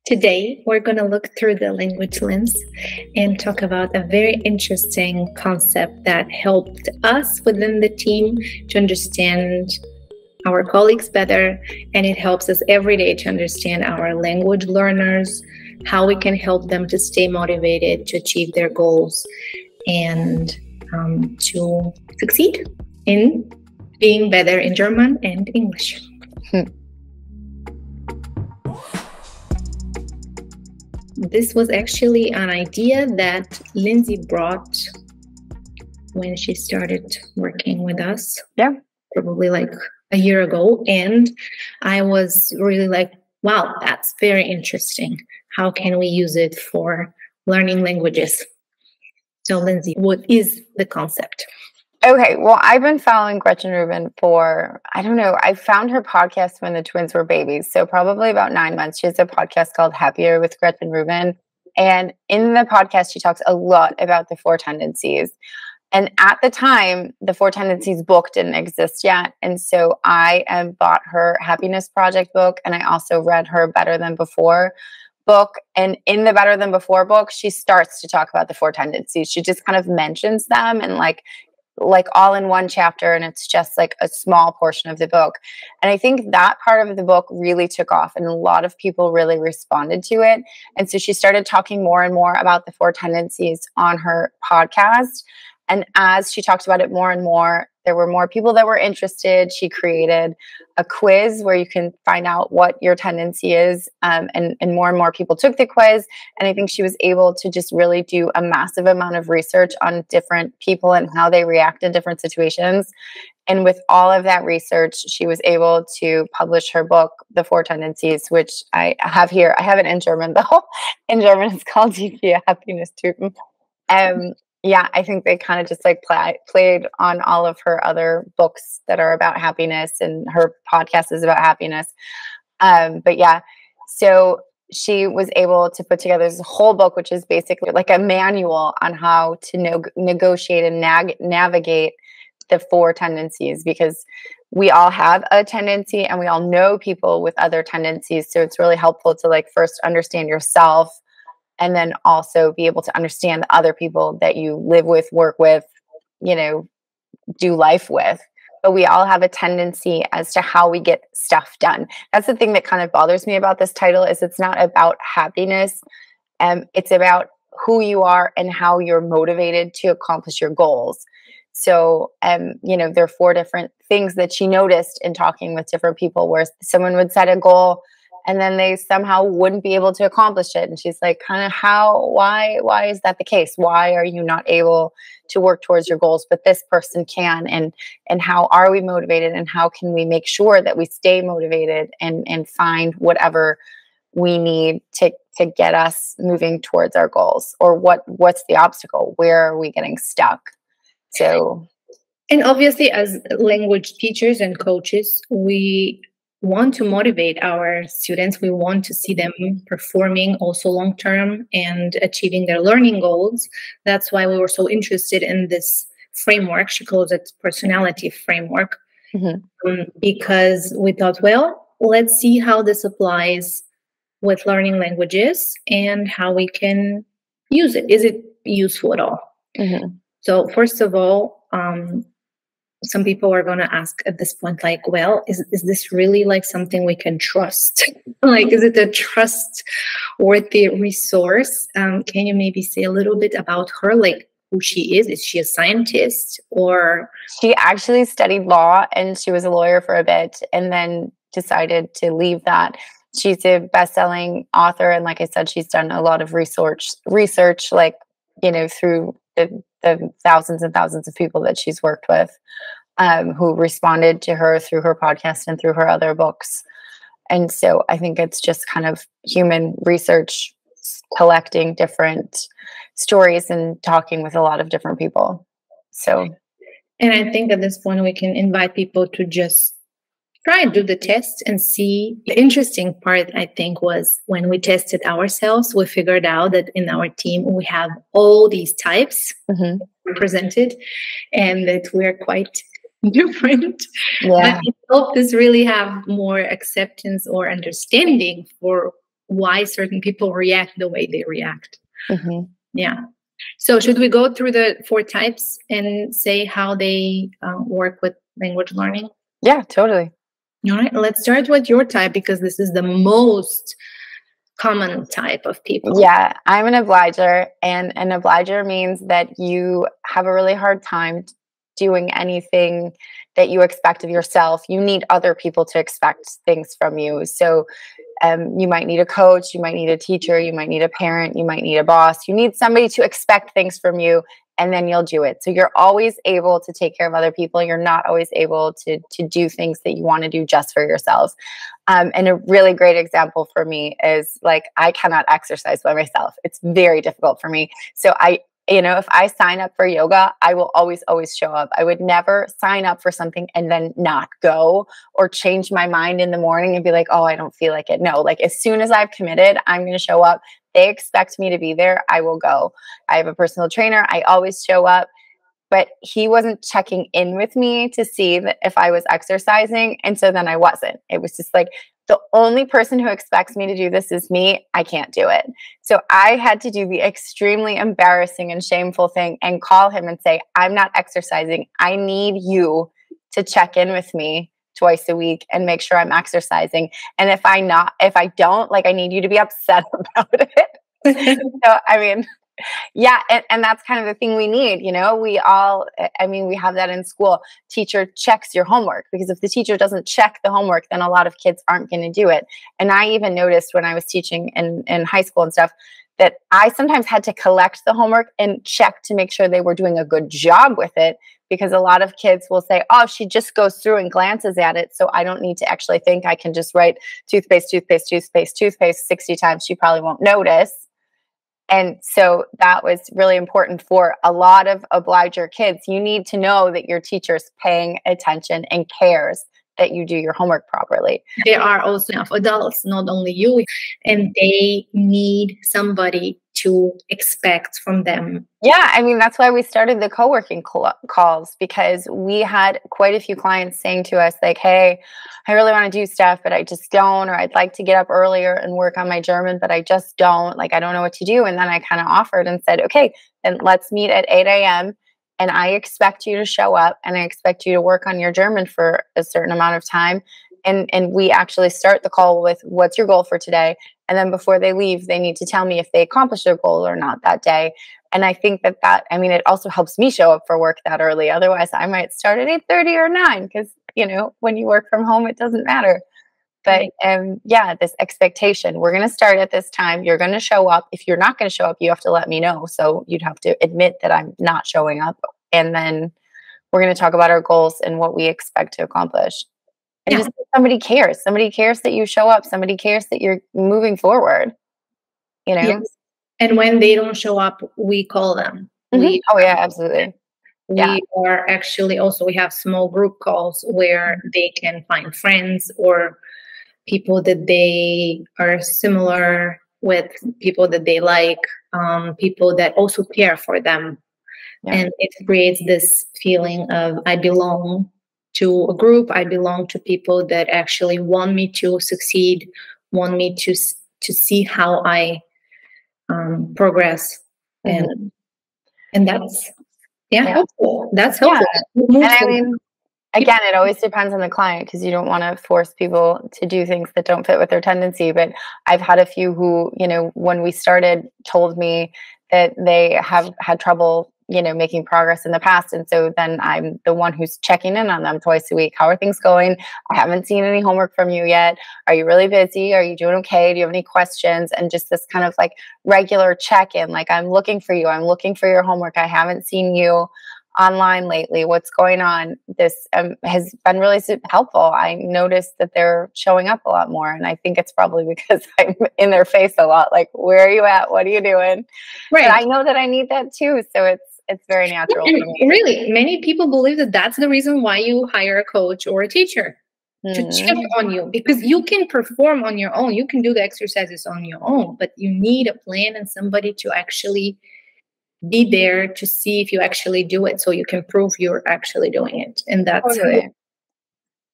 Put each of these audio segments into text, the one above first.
Today, we're going to look through the language lens and talk about a very interesting concept that helped us within the team to understand our colleagues better, and it helps us every day to understand our language learners, how we can help them to stay motivated, to achieve their goals, and to succeed in being better in German and English. This was actually an idea that Lindsey brought when she started working with us. Yeah. Probably like a year ago. And I was really like, wow, that's very interesting. How can we use it for learning languages? So Lindsey, what is the concept? Okay, well, I've been following Gretchen Rubin for, I don't know, I found her podcast when the twins were babies. So probably about 9 months. She has a podcast called Happier with Gretchen Rubin. And in the podcast, she talks a lot about the Four Tendencies. And at the time, the Four Tendencies book didn't exist yet. And so I bought her Happiness Project book. And I also read her Better Than Before book. And in the Better Than Before book, she starts to talk about the Four Tendencies. She just kind of mentions them and like all in one chapter, and it's just like a small portion of the book. And I think that part of the book really took off, and a lot of people really responded to it. And so she started talking more and more about the Four Tendencies on her podcast. And as she talked about it more and more, there were more people that were interested. She created a quiz where you can find out what your tendency is. And more people took the quiz. And I think she was able to just really do a massive amount of research on different people and how they react in different situations. And with all of that research, she was able to publish her book, The Four Tendencies, which I have here. I have it in German, though. In German, it's called Die Vier Happiness-Typen. Yeah, I think they kind of just like played on all of her other books that are about happiness, and her podcast is about happiness. But yeah, so she was able to put together this whole book, which is basically like a manual on how to negotiate and navigate the four tendencies, because we all have a tendency and we all know people with other tendencies. So it's really helpful to like first understand yourself, and then also be able to understand the other people that you live with, work with, do life with. But we all have a tendency as to how we get stuff done. That's the thing that kind of bothers me about this title, is it's not about happiness. It's about who you are and how you're motivated to accomplish your goals. So, there are four different things that she noticed in talking with different people, where someone would set a goal and then they somehow wouldn't be able to accomplish it. And she's like, kind of why is that the case? Why are you not able to work towards your goals, but this person can? And how are we motivated? And how can we make sure that we stay motivated and find whatever we need to get us moving towards our goals? Or what's the obstacle? Where are we getting stuck? And obviously, as language teachers and coaches, we want to motivate our students. We want to see them performing also long-term and achieving their learning goals. That's why we were so interested in this framework. She calls it personality framework, because we thought, well, let's see how this applies with learning languages and how we can use it. Is it useful at all? So first of all, some people are going to ask at this point, like, well, is this really like something we can trust? Like, is it a trustworthy resource? Can you maybe say a little bit about her, like who she is? Is she a scientist, or? She actually studied law, and she was a lawyer for a bit and then decided to leave that. She's a best-selling author. And like I said, she's done a lot of research, like, through the thousands and thousands of people that she's worked with, who responded to her through her podcast and through her other books. And so I think it's just kind of human research, collecting different stories and talking with a lot of different people. And I think at this point we can invite people to just try and do the test and see. The interesting part, I think, was when we tested ourselves, we figured out that in our team, we have all these types represented, and that we're quite different. Yeah. But it helped us really have more acceptance or understanding for why certain people react the way they react. Mm-hmm. Yeah. So should we go through the 4 types and say how they work with language learning? Yeah, totally. All right. Let's start with your type, because this is the most common type of people. Yeah, I'm an obliger, and an obliger means that you have a really hard time doing anything that you expect of yourself. You need other people to expect things from you. So you might need a coach, you might need a teacher, you might need a parent, you might need a boss. You need somebody to expect things from you, and then you'll do it. So you're always able to take care of other people. You're not always able to do things that you want to do just for yourself. And a really great example for me is, like, I cannot exercise by myself. It's very difficult for me. So if I sign up for yoga, I will always, always show up. I would never sign up for something and then not go, or change my mind in the morning and be like, oh, I don't feel like it. No, like, as soon as I've committed, I'm going to show up. They expect me to be there, I will go. I have a personal trainer. I always show up. But he wasn't checking in with me to see that if I was exercising. And so then I wasn't. It was just like, the only person who expects me to do this is me. I can't do it. So I had to do the extremely embarrassing and shameful thing and call him and say, I'm not exercising. I need you to check in with me twice a week and make sure I'm exercising. And if I don't, like, I need you to be upset about it. So, I mean, yeah. And that's kind of the thing we need. We have that in school. Teacher checks your homework, because if the teacher doesn't check the homework, then a lot of kids aren't going to do it. And I even noticed when I was teaching in high school and stuff, that I sometimes had to collect the homework and check to make sure they were doing a good job with it, because a lot of kids will say, oh, she just goes through and glances at it, so I don't need to actually think. I can just write toothpaste, toothpaste, toothpaste, toothpaste 60 times. She probably won't notice. And so that was really important for a lot of obliger kids. You need to know that your teacher's paying attention and cares that you do your homework properly. There are also enough adults, not only you, and they need somebody to expect from them. Yeah, I mean, that's why we started the co-working calls, because we had quite a few clients saying to us, like, hey, I really want to do stuff, but I just don't, or I'd like to get up earlier and work on my German, but I just don't, like, I don't know what to do. And then I kind of offered and said, okay, then let's meet at 8 a.m. and I expect you to show up, and I expect you to work on your German for a certain amount of time. And we actually start the call with, what's your goal for today? And then before they leave, they need to tell me if they accomplished their goal or not that day. And I think it also helps me show up for work that early. Otherwise, I might start at 8:30 or 9, because, when you work from home, it doesn't matter. But this expectation, we're going to start at this time. You're going to show up. If you're not going to show up, you have to let me know. So you'd have to admit that I'm not showing up. And then we're going to talk about our goals and what we expect to accomplish. And just somebody cares. Somebody cares that you show up. Somebody cares that you're moving forward. Yes. And when they don't show up, we call them. Mm-hmm. Absolutely. We are actually also, we have small group calls where they can find friends or people that they are similar with, people that they like, people that also care for them. Yeah. And it creates this feeling of, I belong to a group. I belong to people that actually want me to succeed, want me to see how I progress. Mm-hmm. And that's helpful. That's helpful. Yeah. And I mean, again, it always depends on the client, because you don't want to force people to do things that don't fit with their tendency. But I've had a few who, when we started, told me that they have had trouble, making progress in the past. And so then I'm the one who's checking in on them twice a week. How are things going? I haven't seen any homework from you yet. Are you really busy? Are you doing okay? Do you have any questions? And just this kind of like regular check-in, like, I'm looking for you. I'm looking for your homework. I haven't seen you online lately. What's going on? This has been really helpful. I noticed that they're showing up a lot more. And I think it's probably because I'm in their face a lot. Like, where are you at? What are you doing? Right. But I know that I need that too. So it's very natural for me. Really, many people believe that that's the reason why you hire a coach or a teacher to check on you, because you can perform on your own. You can do the exercises on your own, but you need a plan and somebody to actually be there to see if you actually do it, so you can prove you're actually doing it. And that's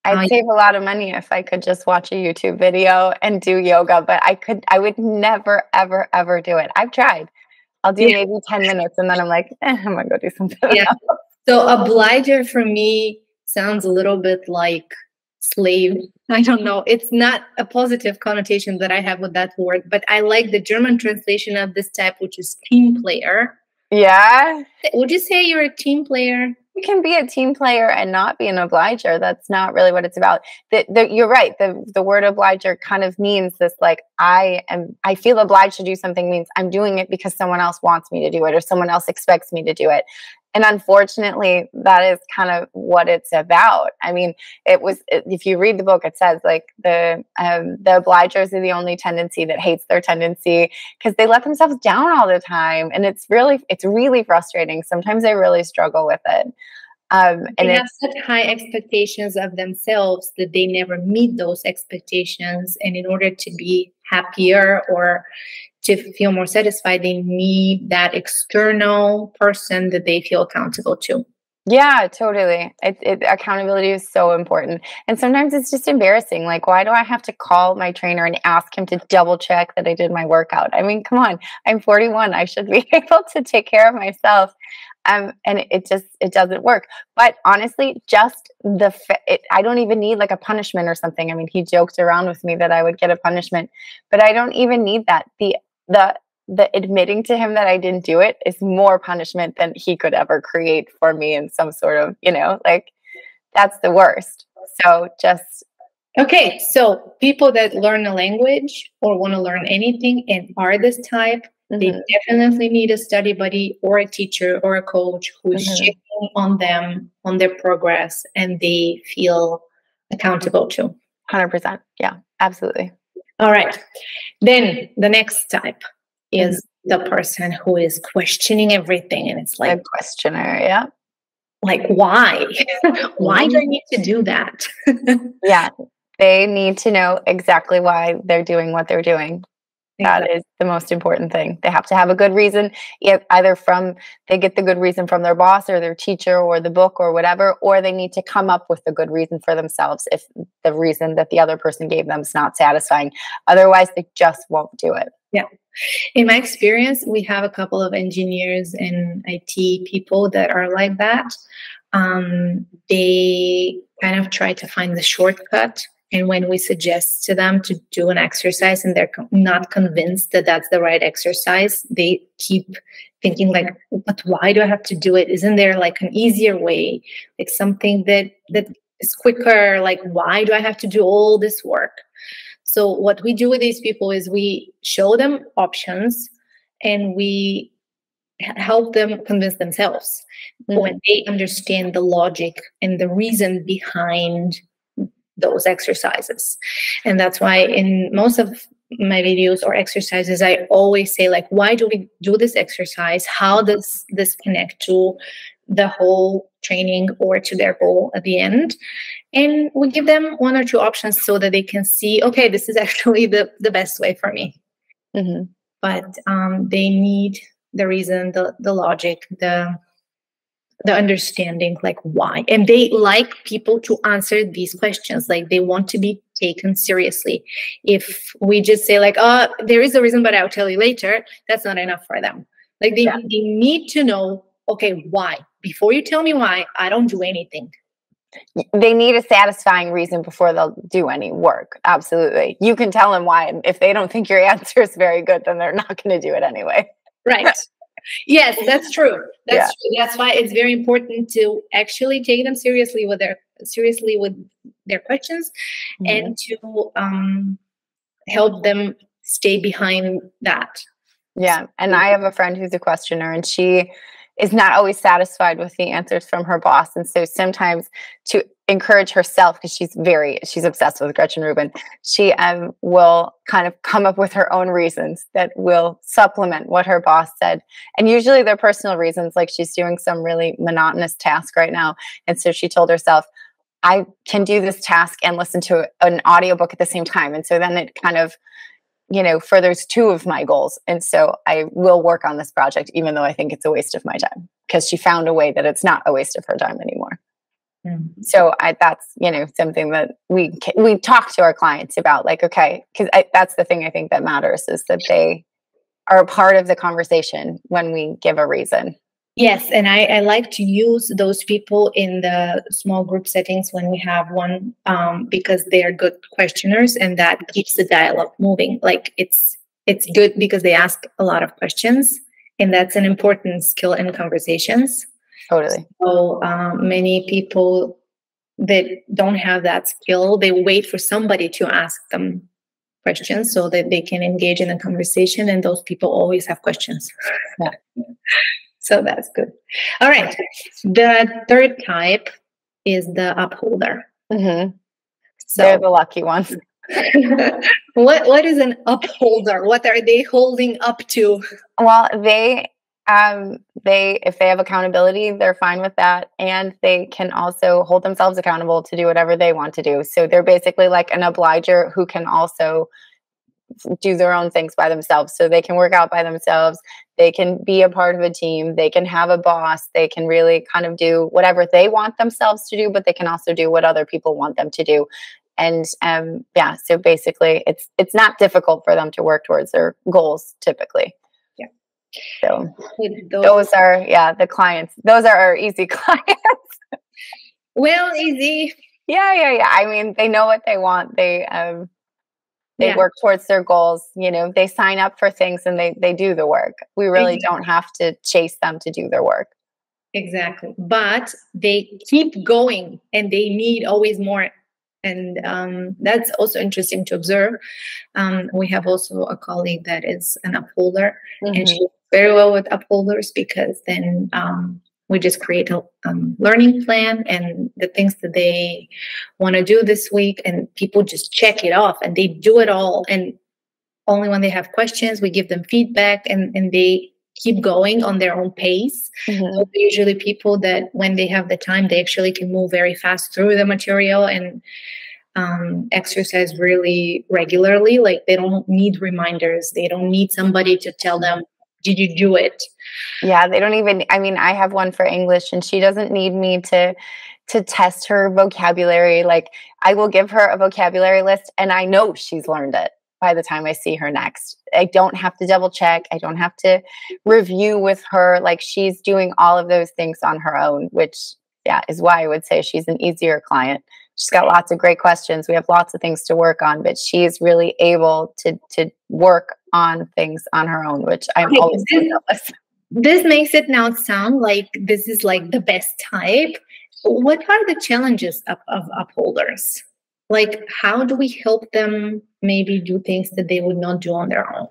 I'd save a lot of money if I could just watch a YouTube video and do yoga, but I would never, ever, ever do it. I've tried. I'll do maybe 10 minutes and then I'm like, I'm gonna go do something else. So obliger for me sounds a little bit like slave. I don't know. It's not a positive connotation that I have with that word, but I like the German translation of this type, which is team player. Yeah. Would you say you're a team player? You can be a team player and not be an obliger. That's not really what it's about. You're right. The word obliger kind of means this, like, I feel obliged to do something means I'm doing it because someone else wants me to do it or someone else expects me to do it. And unfortunately, that is kind of what it's about. I mean, if you read the book, it says like the obligers are the only tendency that hates their tendency because they let themselves down all the time. And it's really frustrating. Sometimes I really struggle with it. And they have such high expectations of themselves that they never meet those expectations. And in order to be happier or to feel more satisfied, they need that external person that they feel accountable to. Yeah, totally. Accountability is so important. And sometimes it's just embarrassing. Like, why do I have to call my trainer and ask him to double check that I did my workout? I mean, come on, I'm 41. I should be able to take care of myself. And it doesn't work. But honestly, just I don't even need like a punishment or something. I mean, he joked around with me that I would get a punishment, but I don't even need that. The admitting to him that I didn't do it is more punishment than he could ever create for me in some sort of, like, that's the worst. So just. Okay. So people that learn a language or want to learn anything and are this type, they definitely need a study buddy or a teacher or a coach who is checking on them, on their progress, and they feel accountable to. 100%. Yeah, absolutely. All right. Then the next type is the person who is questioning everything. And it's like a questioner. Yeah. Like, why? Why do I need to do that? Yeah. They need to know exactly why they're doing what they're doing. That is the most important thing. They have to have a good reason, either they get the good reason from their boss or their teacher or the book or whatever, or they need to come up with a good reason for themselves if the reason that the other person gave them is not satisfying. Otherwise, they just won't do it. Yeah. In my experience, we have a couple of engineers and IT people that are like that. They kind of try to find the shortcut. And when we suggest to them to do an exercise and they're not convinced that that's the right exercise, they keep thinking like, but why do I have to do it? Isn't there like an easier way? Like something that is quicker? Like, why do I have to do all this work? So what we do with these people is we show them options and we help them convince themselves when they understand the logic and the reason behind those exercises. And that's why in most of my videos or exercises, I always say, like, why do we do this exercise? How does this connect to the whole training or to their goal at the end? And we give them one or two options so that they can see, okay, this is actually the best way for me. But they need the reason, the logic, the understanding, like why. And they like people to answer these questions. Like they want to be taken seriously. If we just say like, oh, there is a reason, but I'll tell you later, that's not enough for them. Like they need to know, okay, why? Before you tell me why, I don't do anything. They need a satisfying reason before they'll do any work. Absolutely. You can tell them why. And if they don't think your answer is very good, then they're not going to do it anyway. Right. Yes, that's true. That's true. That's why it's very important to actually take them seriously with their questions and to help them stay behind that. Yeah. And I have a friend who's a questioner and she is not always satisfied with the answers from her boss. And so sometimes to encourage herself, because she's obsessed with Gretchen Rubin, she will kind of come up with her own reasons that will supplement what her boss said. And usually they're personal reasons, like she's doing some really monotonous task right now. And so she told herself, I can do this task and listen to an audiobook at the same time. And so then it kind of, furthers two of my goals. And so I will work on this project, even though I think it's a waste of my time, because she found a way that it's not a waste of her time anymore. So that's, something that we talk to our clients about, like, okay, because that's the thing I think that matters, is that they are a part of the conversation when we give a reason. Yes, and I like to use those people in the small group settings when we have one, because they are good questioners, and that keeps the dialogue moving. Like it's good because they ask a lot of questions, and that's an important skill in conversations. Totally. So many people that don't have that skill, they wait for somebody to ask them questions so that they can engage in a conversation, and those people always have questions. Yeah. So that's good. All right. The third type is the upholder. Mm-hmm. So they're the lucky ones. What is an upholder? What are they holding up to? Well, they if they have accountability, they're fine with that, and they can also hold themselves accountable to do whatever they want to do. So they're basically like an obliger who can also do their own things by themselves. So they can work out by themselves. They can be a part of a team. They can have a boss. They can really kind of do whatever they want themselves to do, but they can also do what other people want them to do. And so basically it's not difficult for them to work towards their goals typically. Yeah. So those are the clients. Those are our easy clients. Well, easy. Yeah. I mean, they know what they want. They work towards their goals. They sign up for things and they do the work. We really don't have to chase them to do their work. Exactly. But they keep going and they need always more. And that's also interesting to observe. We have also a colleague that is an upholder, and she's very well with upholders, because then we just create a learning plan and the things that they want to do this week, and people just check it off and they do it all. And only when they have questions, we give them feedback, and they keep going on their own pace. So usually people that when they have the time, they actually can move very fast through the material and exercise really regularly. Like they don't need reminders. They don't need somebody to tell them, did you do it? Yeah, they don't even, I have one for English, and she doesn't need me to test her vocabulary. Like I will give her a vocabulary list and I know she's learned it by the time I see her next. I don't have to double check. I don't have to review with her. Like she's doing all of those things on her own, which is why I would say she's an easier client. She's got lots of great questions. We have lots of things to work on, but she's really able to work on things on her own, which I'm always jealous. This makes it now sound like this is like the best type. What are the challenges of upholders? Like, how do we help them maybe do things that they would not do on their own?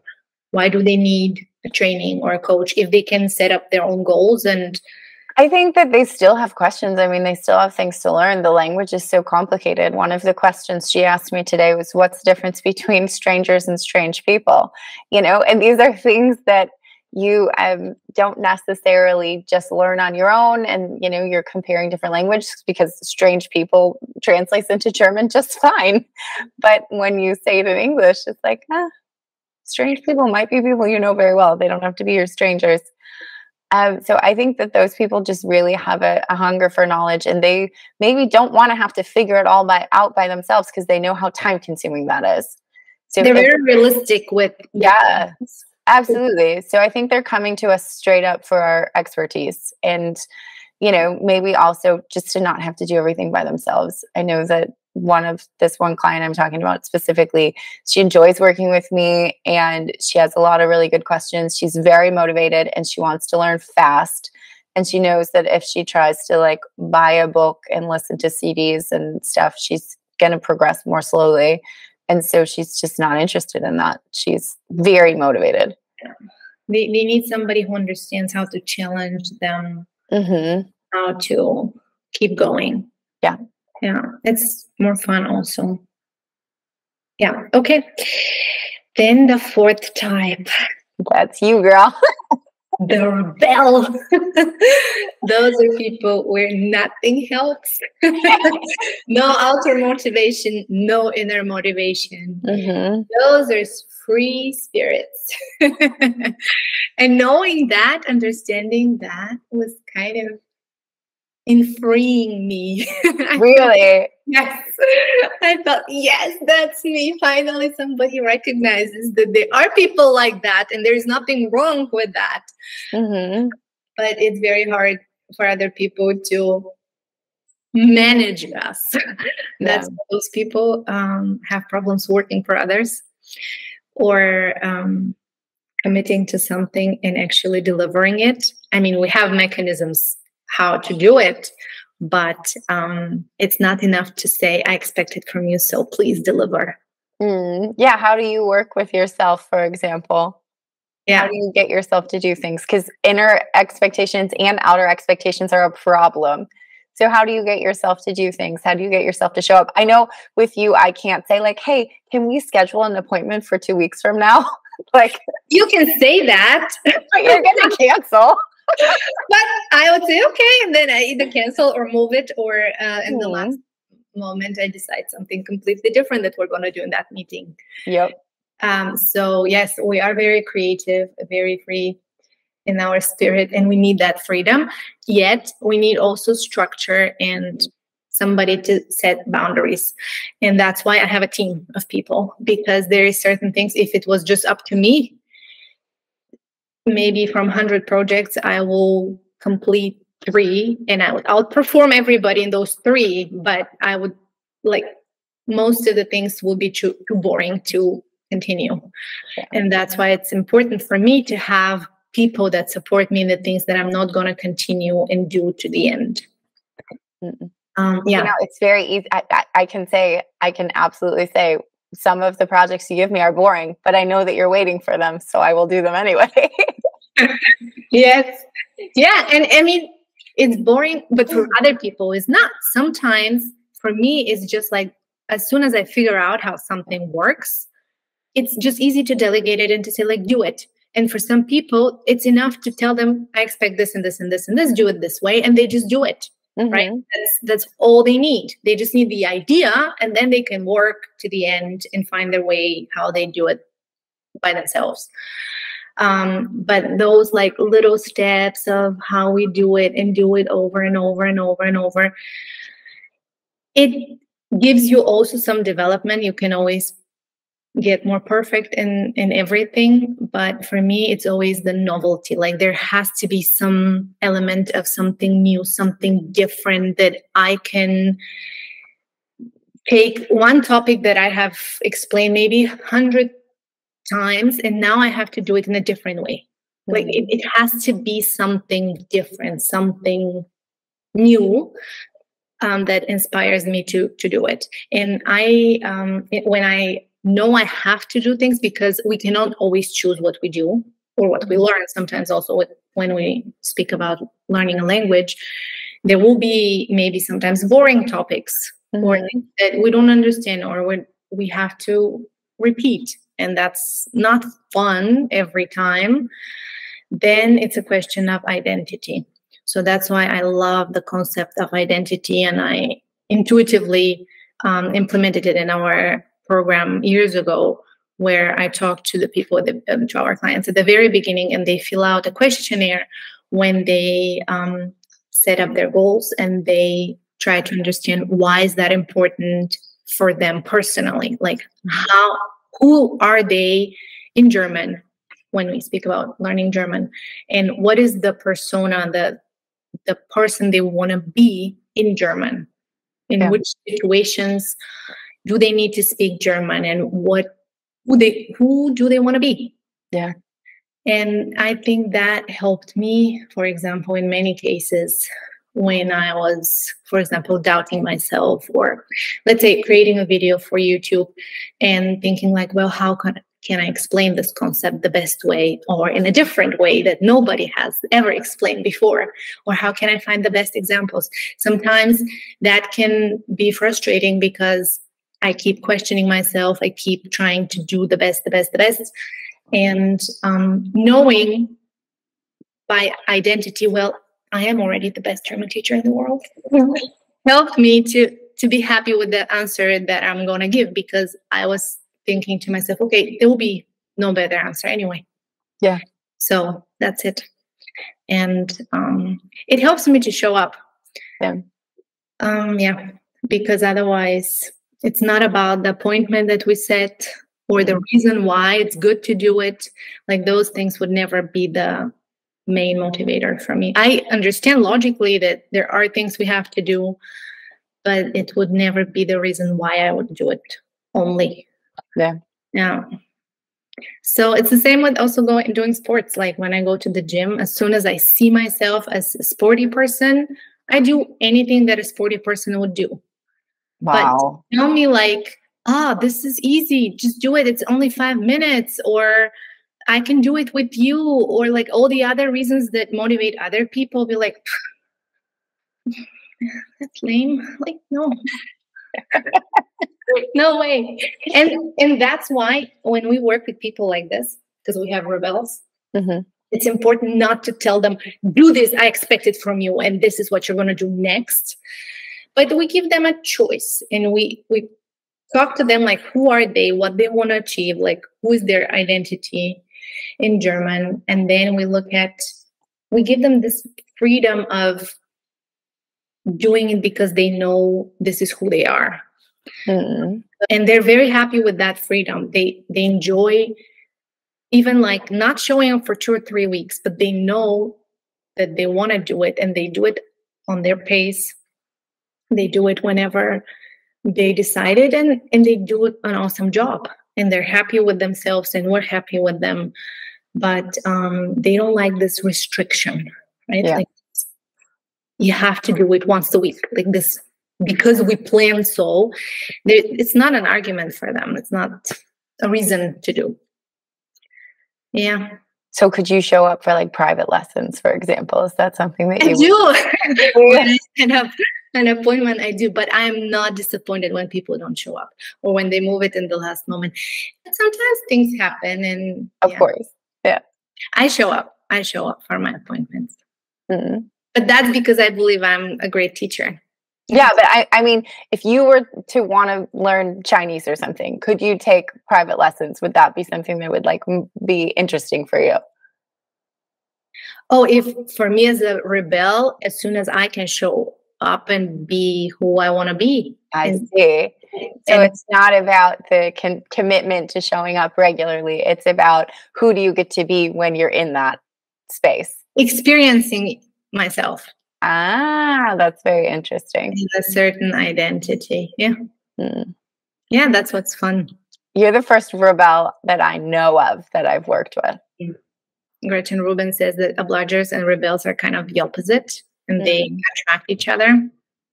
Why do they need a training or a coach if they can set up their own goals? And I think that they still have questions. They still have things to learn. The language is so complicated. One of the questions she asked me today was, what's the difference between strangers and strange people? And these are things that you don't necessarily just learn on your own. And, you're comparing different languages, because strange people translates into German just fine. But when you say it in English, it's like, strange people might be people you know very well. They don't have to be your strangers. So I think that those people just really have a hunger for knowledge, and they maybe don't want to have to figure it all out by themselves, because they know how time consuming that is. So they're very realistic with absolutely. So I think they're coming to us straight up for our expertise, and maybe also just to not have to do everything by themselves. I know that one client I'm talking about specifically, she enjoys working with me, and she has a lot of really good questions. She's very motivated and she wants to learn fast. And she knows that if she tries to like buy a book and listen to CDs and stuff, she's going to progress more slowly. And so she's just not interested in that. She's very motivated. They need somebody who understands how to challenge them, how to keep going. Yeah. Yeah, it's more fun also. Yeah, okay. Then the fourth type. That's you, girl. The rebel. Those are people where nothing helps. No outer motivation, no inner motivation. Those are free spirits. And knowing that, understanding that was kind of in freeing me. Really? Yes. I thought, yes, that's me. Finally, somebody recognizes that there are people like that, and there's nothing wrong with that. Mm-hmm. But it's very hard for other people to manage us. That's those people have problems working for others, or committing to something and actually delivering it. I mean, we have mechanisms how to do it, but it's not enough to say, I expect it from you, so please deliver. Yeah. How do you work with yourself, for example? Yeah. How do you get yourself to do things? Because inner expectations and outer expectations are a problem. So how do you get yourself to do things? How do you get yourself to show up? I know with you, I can't say like, hey, can we schedule an appointment for 2 weeks from now? Like, you can say that, but you're going to cancel. But I would say, okay. And then I either cancel or move it, or in the last moment, I decide something completely different that we're going to do in that meeting. Yep. So yes, we are very creative, very free in our spirit, and we need that freedom. Yet we need also structure and somebody to set boundaries. And that's why I have a team of people, because there is certain things, if it was just up to me, maybe from 100 projects, I will complete 3 and I would outperform everybody in those 3, but I would most of the things will be too boring to continue. Yeah. And that's why it's important for me to have people that support me in the things that I'm not going to continue and do to the end. It's very easy. I can absolutely say some of the projects you give me are boring, but I know that you're waiting for them, so I will do them anyway. Yes. Yeah. And I mean, it's boring, but for other people, it's not. Sometimes for me, it's just like, as soon as I figure out how something works, it's just easy to delegate it and to say, like, do it. And for some people, it's enough to tell them, I expect this and this and this and this, do it this way. And they just do it. Right? That's all they need. They just need the idea, and then they can work to the end and find their way how they do it by themselves. But those little steps of how we do it and do it over and over and over and over, it gives you also some development. You can always get more perfect in everything, but for me it's always the novelty. There has to be some element of something new, something different, that I can take one topic that I have explained maybe 100 times, and now I have to do it in a different way. It has to be something different, something new, that inspires me to do it. And when I know I have to do things, because we cannot always choose what we do or what we learn. Sometimes also when we speak about learning a language, there will be maybe sometimes boring topics or things that we don't understand, or we have to repeat, and that's not fun every time. Then it's a question of identity. So that's why I love the concept of identity, and I intuitively implemented it in our program years ago, where I talked to the people, to our clients at the very beginning, and they fill out a questionnaire when they set up their goals, and they try to understand why is that important for them personally. Who are they in German when we speak about learning German, and what is the persona, the person they want to be in German, in which situations do they need to speak German, and who do they want to be? Yeah. And I think that helped me, for example, in many cases when I was, for example, doubting myself, or let's say creating a video for YouTube and thinking well, how can I explain this concept the best way, or in a different way that nobody has ever explained before? Or how can I find the best examples? Sometimes that can be frustrating, because I keep questioning myself. I keep trying to do the best. And knowing by identity, well, I am already the best German teacher in the world, helped me to be happy with the answer that I'm going to give, because I was thinking to myself, okay, there will be no better answer anyway. Yeah. So that's it. And it helps me to show up. Yeah, because otherwise it's not about the appointment that we set or the reason why it's good to do it. Like those things would never be the main motivator for me. I understand logically that there are things we have to do, but it would never be the reason why I would do it only. Yeah. So it's the same with also doing sports. Like when I go to the gym, as soon as I see myself as a sporty person, I do anything that a sporty person would do. Wow. But tell me like, this is easy. Just do it. It's only 5 minutes, or I can do it with you, or like all the other reasons that motivate other people. Be like, that's lame. Like, no. No way. And that's why when we work with people like this, because we have rebels, it's important not to tell them, do this, I expect it from you, and this is what you're going to do next. But we give them a choice, and we talk to them like, who are they, what they want to achieve, like who is their identity in German. And then we give them this freedom of doing it because they know this is who they are. And they're very happy with that freedom. They enjoy even like not showing up for 2 or 3 weeks, but they know that they want to do it, and they do it on their pace. They do it whenever they decided, and they do it an awesome job, and they're happy with themselves, and we're happy with them. But they don't like this restriction, right? Yeah. Like, you have to do it once a week, like this, because we plan so. It's not an argument for them. It's not a reason to do. Yeah. So could you show up for like private lessons, for example? Is that something that you do? When I have an appointment, I do, but I'm not disappointed when people don't show up or when they move it in the last moment. But sometimes things happen, and of course, yeah. I show up for my appointments. But that's because I believe I'm a great teacher. Yeah, but I mean, if you were to want to learn Chinese or something, could you take private lessons? Would that be something that would like be interesting for you? Oh, if for me as a rebel, as soon as I can show up and be who I want to be. I see. So it's not about the commitment to showing up regularly. It's about who do you get to be when you're in that space. Experiencing myself. That's very interesting. In a certain identity. Yeah. Yeah, that's what's fun. You're the first rebel that I know of that I've worked with. Gretchen Rubin says that obligers and rebels are kind of the opposite, and they attract each other.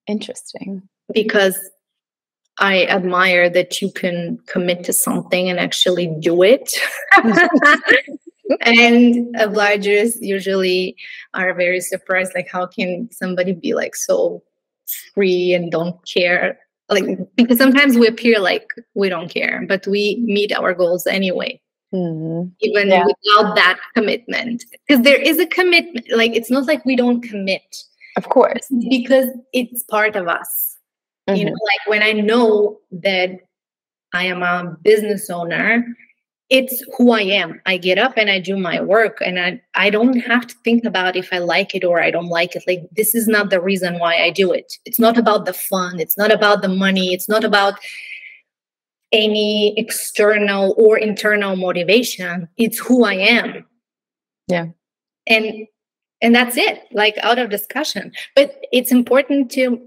Interesting. Because I admire that you can commit to something and actually do it. And obligers usually are very surprised, like, how can somebody be like so free and don't care? Like, because sometimes we appear like we don't care, but we meet our goals anyway, even without that commitment. Because there is a commitment. Like, it's not like we don't commit. Of course. Because it's part of us. You know, like when I know that I am a business owner, it's who I am. I get up and I do my work, and I don't have to think about if I like it or I don't like it. Like, this is not the reason why I do it. It's not about the fun. It's not about the money. It's not about any external or internal motivation. It's who I am. Yeah. And that's it, like, out of discussion. But it's important to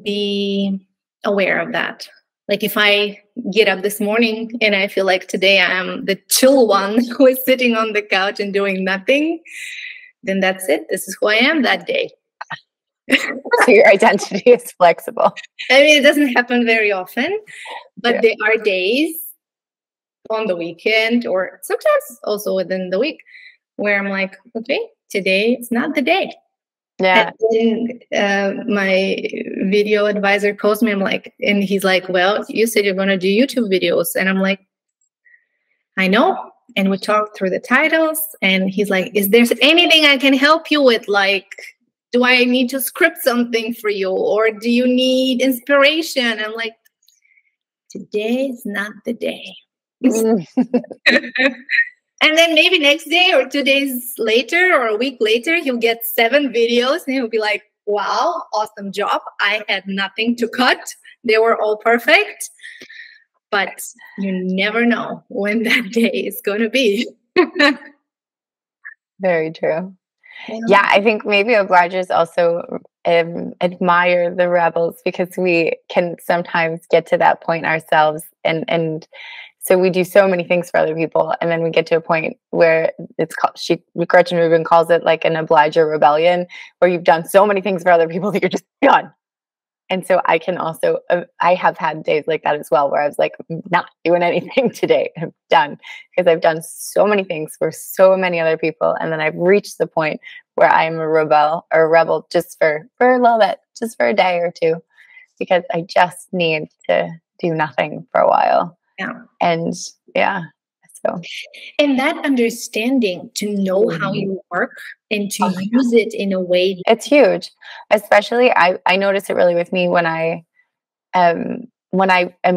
be aware of that. Like, if I get up this morning and I feel like today I am the chill one who is sitting on the couch and doing nothing, then that's it. This is who I am that day. So your identity is flexible. I mean, it doesn't happen very often, but there are days on the weekend or sometimes also within the week where I'm like, okay, today it's not the day. Yeah. And then, my video advisor calls me. I'm like, and he's like, well, you said you're going to do YouTube videos. And I'm like, I know. And we talked through the titles, and he's like, is there anything I can help you with? Like, do I need to script something for you, or do you need inspiration? I'm like, today is not the day. And then maybe next day or 2 days later or a week later, he'll get 7 videos and he'll be like, wow, awesome job. I had nothing to cut. They were all perfect. But you never know when that day is going to be. Very true. Yeah, I think maybe obligers also admire the rebels because we can sometimes get to that point ourselves. And so we do so many things for other people. And then we get to a point where it's called, Gretchen Rubin calls it like an obliger rebellion, where you've done so many things for other people that you're just done. And so I can also, I have had days like that as well, where I was like, I'm not doing anything today. I'm done because I've done so many things for so many other people. And then I've reached the point where I'm a rebel just for a little bit, just for a day or two, because I just need to do nothing for a while. Yeah. And yeah. So, and that understanding to know how you work and to use it in a way, it's huge. Especially, I notice it really with me when I am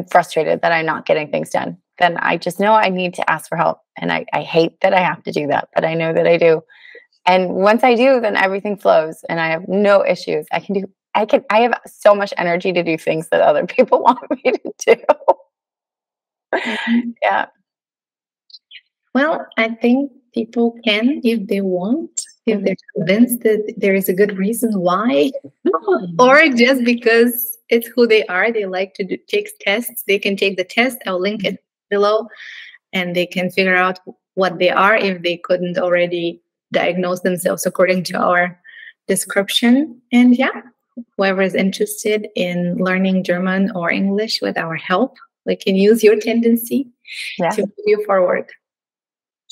frustrated that I'm not getting things done. Then I just know I need to ask for help, and I hate that I have to do that, but I know that I do. And once I do, then everything flows, and I have no issues. I have so much energy to do things that other people want me to do. Yeah. Well, I think people can if they want, if they're convinced that there is a good reason why, or just because it's who they are. They like to take tests. They can take the test. I'll link it below, and they can figure out what they are if they couldn't already diagnose themselves according to our description. And yeah, whoever is interested in learning German or English with our help, we can use your tendency to move you forward.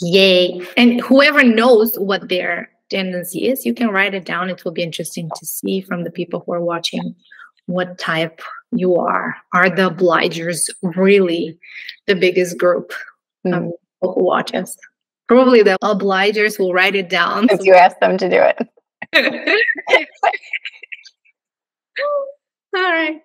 Yay. And whoever knows what their tendency is, you can write it down. It will be interesting to see from the people who are watching what type you are. Are the obligers really the biggest group of people who watch us? Probably the obligers will write it down. If you ask them to do it. All right.